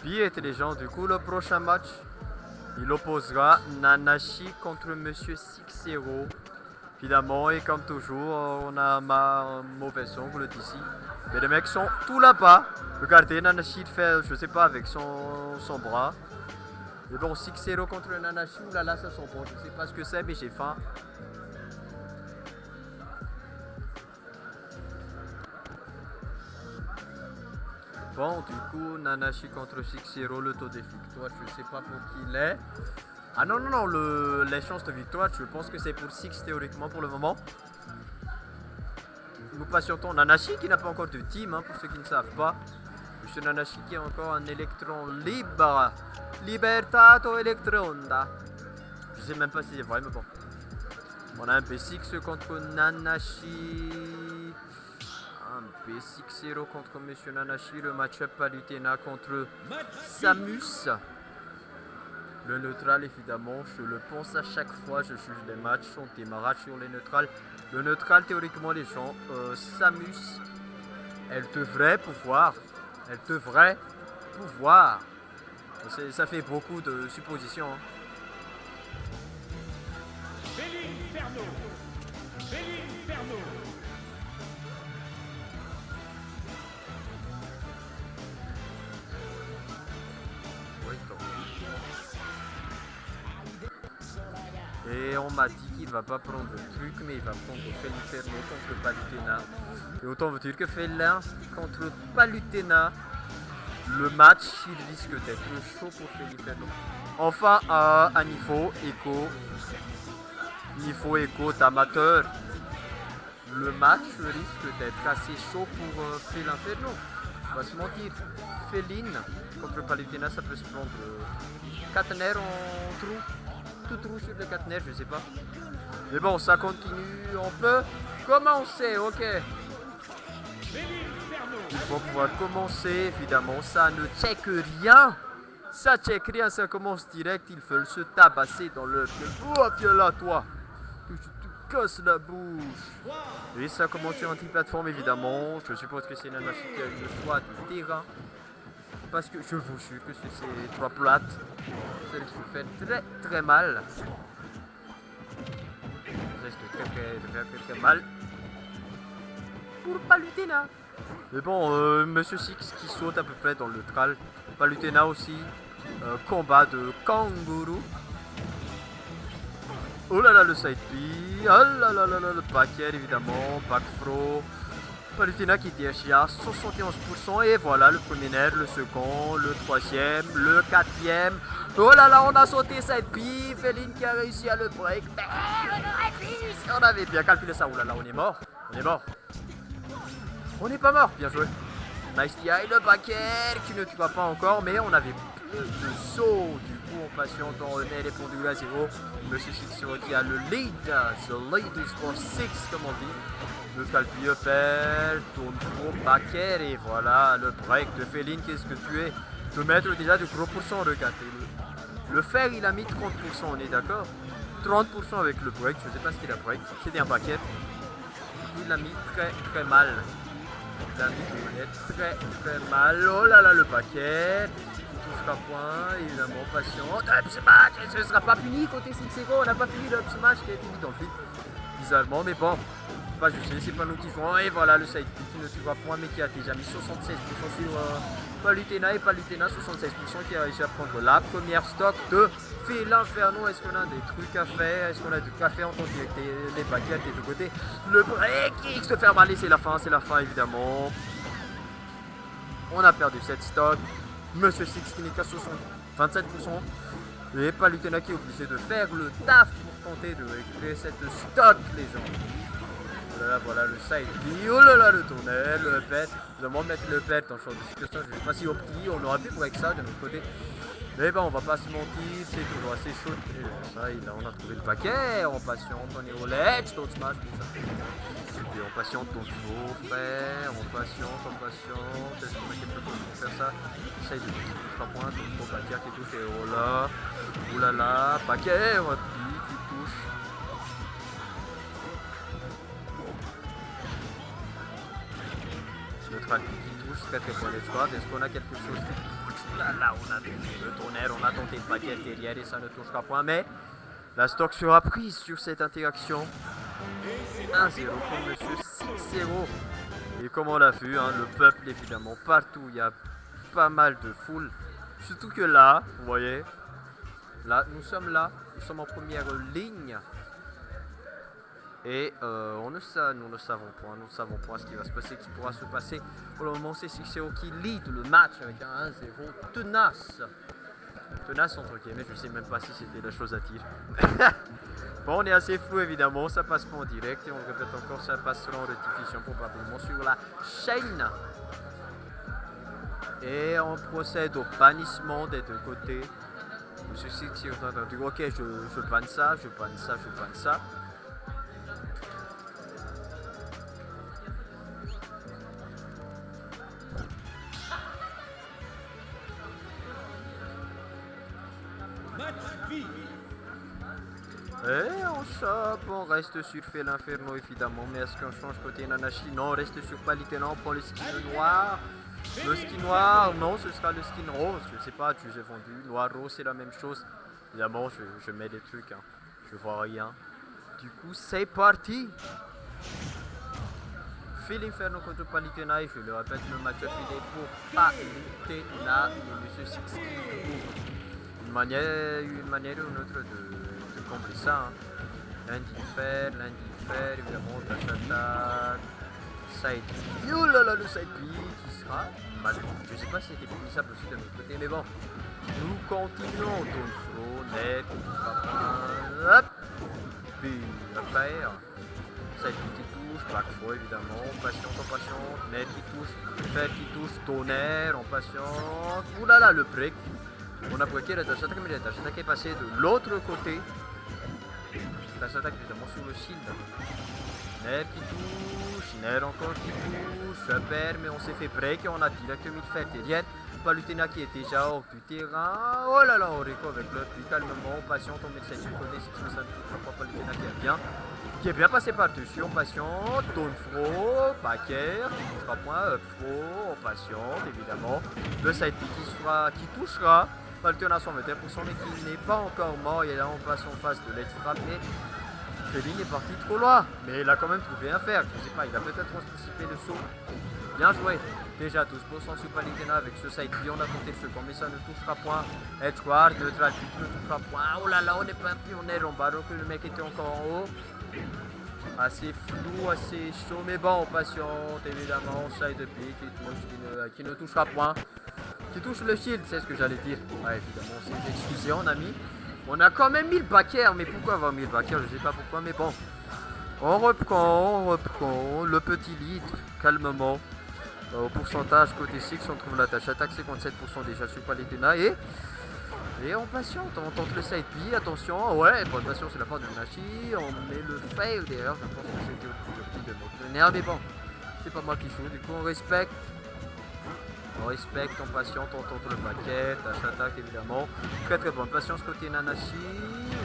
Puis intelligent, du coup le prochain match, il opposera Nanashi contre Monsieur 6-0. Évidemment, et comme toujours, on a un mauvais angle d'ici. Mais les mecs sont tout là-bas. Regardez, Nanashi fait, je sais pas, avec son bras. Mais bon, 6-0 contre Nanashi, là, ça sent bon. Je sais pas ce que c'est, mais j'ai faim. Bon, du coup, Nanashi contre 6-0, le taux de victoire, je sais pas pour qui il est. Ah non, les chances de victoire, je pense que c'est pour 6 théoriquement pour le moment. Nous patientons Nanashi qui n'a pas encore de team, hein, pour ceux qui ne savent pas. Monsieur Nanashi qui est encore un électron libre. Libertato Electronda. Je sais même pas si c'est vrai, mais bon. On a un B6 contre Nanashi. Un B6-0 contre Monsieur Nanashi. Le match-up Palutena contre Samus. Le neutral, évidemment, je le pense à chaque fois, je juge les matchs, on démarrage sur les neutrales. Le neutral, théoriquement, les gens, Samus, elle devrait pouvoir. Ça fait beaucoup de suppositions. Hein. Et on m'a dit qu'il va pas prendre le truc, mais il va prendre Feliferno contre Palutena. Et autant vous dire que Felin contre Palutena, le match, il risque d'être chaud pour Feliferno. Enfin, à niveau écho d'amateur, le match risque d'être assez chaud pour Feliferno. On va se mentir, Féline contre Palutena, ça peut se prendre 4 nerfs en trou. Tout trou sur le 4 nerfs, je sais pas. Mais bon, ça continue, on peut commencer, ok. Il faut pouvoir commencer, évidemment, ça ne check rien. Ça check rien, ça commence direct, ils veulent se tabasser dans le... Oh, viens là, toi. Tu casses la bouche. Et ça commence sur anti-plateforme, évidemment. Je suppose que c'est Nanashi qui a eu le choix du terrain. Parce que je vous jure que ces 3 plates, celles qui vous fait très mal. Ça reste très mal. Pour Palutena. Mais bon, Monsieur Six qui saute à peu près dans le neutral. Palutena aussi. Combat de kangourou. Oh là là, le side B. Oh là là là là, le paquet évidemment. Back throw. Palutena qui DH à 71% et voilà le premier nerf, le second, le troisième, le quatrième. Oh là là, on a sauté cette bille, Féline qui a réussi à le break. Mais on avait bien calculé ça. Oh là là, on est mort. On n'est pas mort, bien joué. Nice DI, le backer qui ne tuera pas encore, mais on avait plus de sauts. Du coup, on patiente, on remet les pendules à 0. Monsieur Six qui a le lead. The lead is for 6, comme on dit. Le calpi Uppel, tourne trop, backer et voilà le break de Féline. Qu'est-ce que tu es? Je peux mettre déjà du gros pourcent, regardez. Le fer il a mis 30%, on est d'accord? 30% avec le break, je sais pas ce qu'il a break, c'était un backer. Il l'a mis très mal. Il a mis très mal. Oh là là le backer. Il touchera point, évidemment patient. Up smash, ce ne sera pas puni côté 6-0, on n'a pas fini le up smash qui a été mis dans le vide. Bizarrement, mais bon. Pas juste, c'est pas nous qui font. Et voilà le side qui ne suivra point mais qui a déjà mis 76% sur Palutena et Palutena 76% qui a réussi à prendre la première stock de Félinferno. Est-ce qu'on a des trucs à faire? Est-ce qu'on a du café en tant que les baguettes des deux côtés? Le break X se faire mal et c'est la fin évidemment. On a perdu cette stock. Monsieur Six qui n'est qu'à 27%. Et Palutena qui est obligé de faire le taf pour tenter de récupérer cette stock les gens. Voilà le side B, oh là là le tournel, le pet, vraiment mettre le pet en genre de situation, je sais pas si opti, on aurait pu break ça de notre côté. Mais bon, on va pas se mentir, c'est toujours assez chaud. Et ça, on a trouvé le paquet, on patiente, on est au ledge, d'autres smash, tout ça. Et on patiente, on faut faire, on patiente, est-ce qu'on a quelque chose pour faire ça? Essaye de toucher 3 points, donc faut paquet qui touche, et oh là, oulala, paquet, on va qui touche. Neutral qui touche, très bon espoir. Est-ce qu'on a quelque chose qui touche? Là, on a tenté le tonnerre, on a tenté le paquet derrière et ça ne touchera point. Mais la stock sera prise sur cette interaction. 1-0 pour Monsieur 6-0. Et comme on l'a vu, hein, le peuple évidemment, partout, il y a pas mal de foule. Surtout que là, vous voyez, là, nous sommes en première ligne. Et nous ne savons point ce qui va se passer, qui pourra se passer. Pour le moment, c'est 6-0 qui lead le match avec un 1-0 tenace. Tenace entre guillemets, je sais même pas si c'était la chose à dire. Bon, on est assez flou évidemment, ça passe pas en direct et on le répète encore, ça passe en rediffusion probablement sur la chaîne. Et on procède au bannissement des deux côtés. Monsieur Six est en train de dire ok, je banne ça, je banne ça, je banne ça. Et on chope, on reste sur Fait l'Inferno évidemment, mais est-ce qu'on change côté Nanashi? Non, on reste sur Palitena, on prend le skin noir. Le skin noir, non, ce sera le skin rose, je sais pas, tu j'ai vendu. Noir, rose, c'est la même chose. Évidemment, je mets des trucs, hein. Je vois rien. Du coup, c'est parti. Fait l'Inferno contre Palitena, et je le répète, le match-up il est pour Palitena et Monsieur Six. Une manière ou une autre de combler ça. Hein. Lundi fer, évidemment, Tachata, side. Oh là là, le side B qui sera mal. Je sais pas si c'était punissable aussi de notre côté, mais bon. Nous continuons. Tonfro, net, hop. Puis après, side B qui touche, backfro évidemment, patiente, net qui touche, fer qui touche, tonnerre, on patiente. Ouh là là, le break. On a bloqué la Tachata, mais la Tachata qui est passée de l'autre côté. Tachata évidemment sur le shield. Nair qui touche, Nair encore qui touche, super, mais on s'est fait break et on a directement fait derrière. Palitena qui est déjà hors du terrain. Oh là là, on réco avec le plus calmement, patiente, on met le 7 côté, 6 Palitena qui est bien passé par-dessus, on patiente, Tonfro, Packer, qui touchera point, Upfro, on patiente évidemment. Le side qui touchera. Palitena à 121% mais qui n'est pas encore mort et là on passe en face de l'extra mais Féline est parti trop loin mais il a quand même trouvé un fer, je sais pas, il a peut-être anticipé le saut. Bien joué, déjà 12% sur Palitena avec ce side B, on a tenté le second mais ça ne touchera point. Edgeguard, neutral ne touchera point. Oh là là, on est pas un pionnier en bas donc le mec était encore en haut. Assez flou, assez chaud mais bon, on patiente évidemment, side B qui ne touchera point. Qui touche le shield, c'est ce que j'allais dire. Ouais, évidemment, on s'est excusé, on a quand même mis le backer, mais pourquoi avoir mis le backer, je sais pas pourquoi, mais bon. On reprend le petit lead, calmement. Au pourcentage, côté 6, on trouve la tâche attaque 57% déjà sur Palitena et on patiente, on tente le side B, attention, ouais, bonne patience, c'est la part de Nashi, on met le fail d'ailleurs, je pense que c'était au plus de notre nerf, mais bon, c'est pas moi qui joue, du coup on respecte. On respecte, on patiente, on tente le paquet, tâche attaque évidemment. Très très bonne patience côté Nanashi.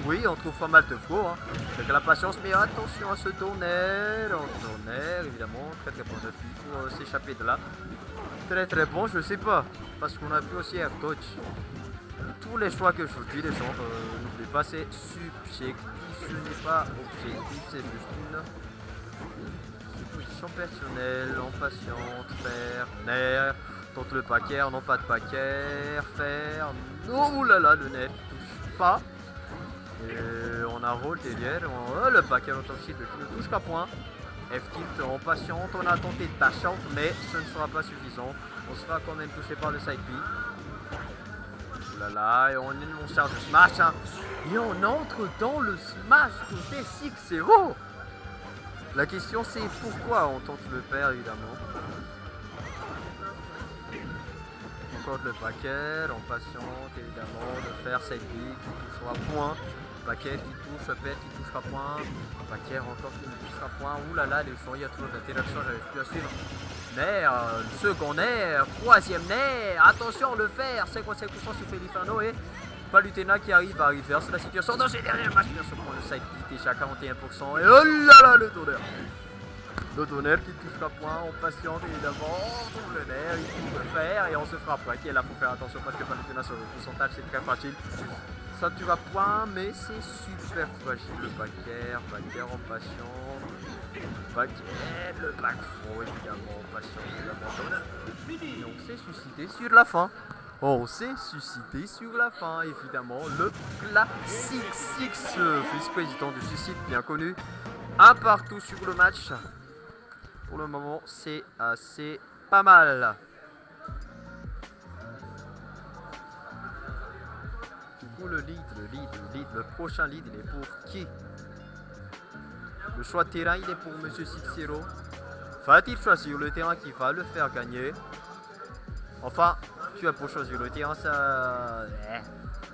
Oui, on trouve pas mal de flots, hein. Avec la patience, mais attention à ce tonnerre. Évidemment, très très bon appui pour s'échapper de là. Très très bon, je sais pas. Parce qu'on a pu aussi air dodge. Tous les choix que je vous dis, les gens, n'oubliez pas, c'est subjectif. Ce n'est pas objectif, c'est juste une position personnelle, en patiente, faire, nerf. Tente le paquet, non pas de paquet, faire. Oh là là, le net touche pas. Et on a roll derrière. Le paquet en top shield qui ne touche pas point. F-tilt en patiente, on a tenté tachante, mais ce ne sera pas suffisant. On sera quand même touché par le side B. Oh là là, et on charge le smash. Hein. Et on entre dans le smash côté 6-0. La question c'est pourquoi on tente le père évidemment. Le paquet, en patiente évidemment, de faire cette bille qui touchera point, paquet qui touche, pète qui touchera point, paquet encore qui touchera point, oulala les gens, il y a trop d'interaction, j'arrive plus à suivre. Nerf, second nerf, troisième nerf, attention le fer, 55% sur Felifano et Palitena qui arrive à reverse la situation dans ces derniers matchs, bien sûr prend le side beat déjà 41% et oh là là le tourneur. Le tonnerre qui touchera point, on patiente évidemment, on trouve le nerf, il peut le faire et on se fera point. Qui est là pour faire attention parce que Palutena sur le pourcentage c'est très fragile. Ça tuera point, mais c'est super fragile le backer en patient. Backer, le back throw évidemment, patient évidemment. Et on s'est suscité sur la fin. On s'est suscité sur la fin, évidemment, le classique Six, vice-président du suicide bien connu. Un partout sur le match. Pour le moment, c'est assez pas mal. Du coup, le prochain lead, il est pour qui? Le choix de terrain, il est pour Monsieur 6-0. Va-t-il choisir le terrain qui va le faire gagner? Enfin, tu as pour choisir le terrain, ça...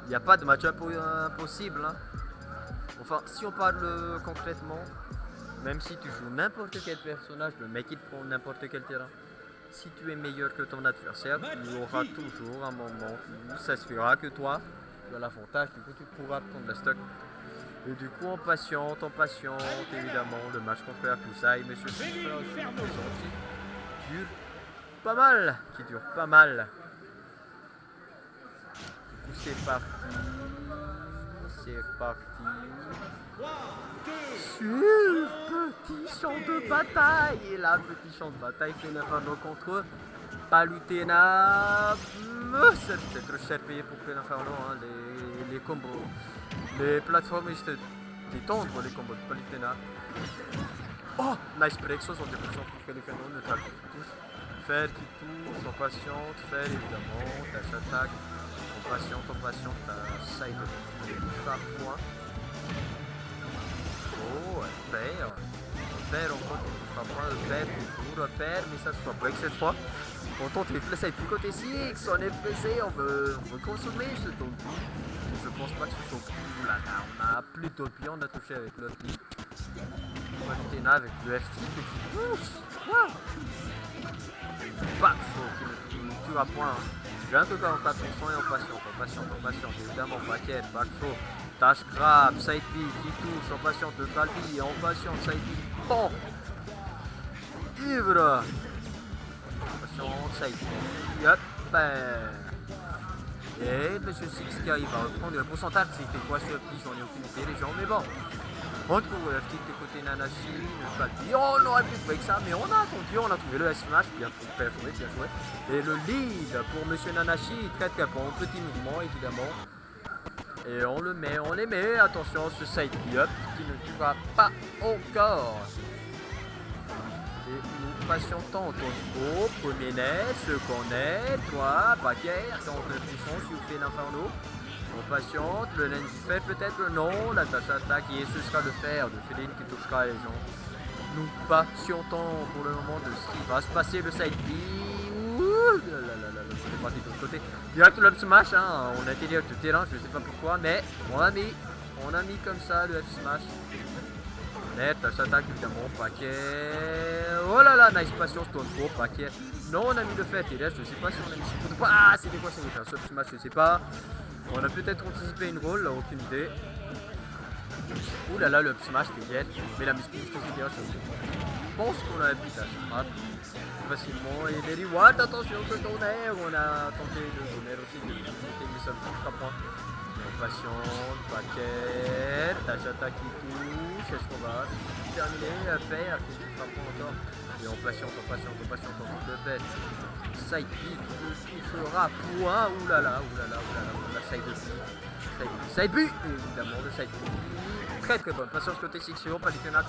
Il n'y a pas de match impossible. Hein. Enfin, si on parle concrètement, même si tu joues n'importe quel personnage, le mec il prend n'importe quel terrain. Si tu es meilleur que ton adversaire, il y aura toujours un moment où ça se fera que toi, tu as l'avantage, du coup tu pourras prendre la stock. Et du coup on patiente, évidemment, le match contre Yakuza et Monsieur Super qui dure pas mal, Du coup c'est parti. Sur petit champ de bataille. Et là, petit champ de bataille fait l'Inferno contre Palutena. C'est trop cher payé pour l'Inferno, hein, les combos. Les plateformes, ils se détendent les combos de Palutena. Oh, nice break, 70% pour l'Inferno, neutral qui touche. Fer qui touche, on patiente, fer évidemment, dash attaque. On patiente, ta side touchera point. Oh, elle perd encore, on ne pas, elle perd, mais ça se fera break cette fois. On tente les flèches avec du côté 6, on est pressé, on veut consommer ce ton. Je pense pas que ce soit plus là, on a plus d'autres on a touché avec l'autre pied. On va lutter avec le FT qui pousse. Back qui ne tuera point. J'ai un peu 44% et on patiente, évidemment, paquet, back throw, dash grab, side B qui touche, on patiente, le calbi, on patiente, side B, bon, ivre, on patiente, side B, hop, et Monsieur Six qui arrive à reprendre le pourcentage, c'était quoi sur le petit, j'en ai aucune idée les gens, mais bon. On trouve le petit de côté Nanashi, le Calbi, on aurait pu break ça, mais on a attendu, on a trouvé le S-Smash, bien joué. Et le lead pour Monsieur Nanashi, très bon, petit mouvement évidemment. Et on les met, attention ce side up qui ne tuera pas encore. Et nous patientons au premier net, second net, 3, paquet, donc le puissant sur fait l'Inferno. On patiente, le lane du fait peut-être non, la tâche attaque et ce sera le fer de Féline qui touchera les gens. Nous patientons pour le moment de ce qui va se passer, le side B. C'est parti de l'autre côté. Direct le up smash, hein. On a été direct de terrain, je sais pas pourquoi, mais on a mis comme ça le F smash. Net, tâche attaque évidemment, paquet. Oh là là, nice patience, stone throw, paquet. Non, on a mis le fait et là je sais pas si on a mis ce coup de... Ah, c'était quoi ça? Un sub smash, je sais pas. On a peut-être anticipé une roll, là, aucune idée. Ouh là là, le up smash, t'es mais la muscu, je te dis, je pense qu'on a pu facilement. Et les rewards, attention, ce tonnerre. On a tenté le tonnerre aussi de monter, mais ça ne touchera pas. On patiente, paquet, dash attaque qui touche, est-ce qu'on va terminer, faire, qui ne touchera pas encore. Et on patiente, on le bête. Side B qui touchera point, oulala, la side B. Side B, évidemment, le side B. Très bonne patience côté 6 Palutena, 90%,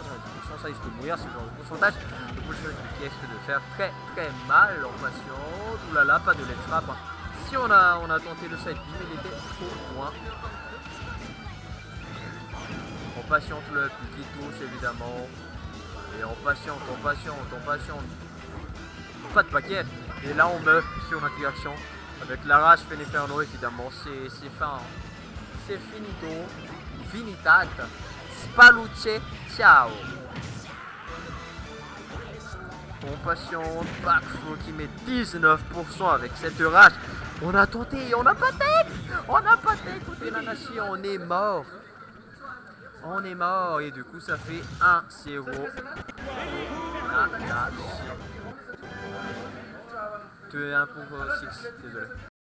ça risque de mourir, c'est dans le pourcentage. Le prochain qui risque de faire très mal en patience. Oulala, pas de let's trap. Si on a tenté le side B, mais il était trop loin. On patiente le qui touche évidemment. Et on patiente. Pas de paquet. Et là on meurt sur l'interaction. Avec l'arrache Feneferno évidemment. C'est fin. Hein. C'est finito. Finitat. Spaluce. Ciao. On patiente. Backflow qui met 19% avec cette rage. On a tenté. On n'a pas tête. Côté Nanashi, on est mort. On est mort et du coup ça fait 1-0 pour la Chine. 2-1 pour Six, désolé.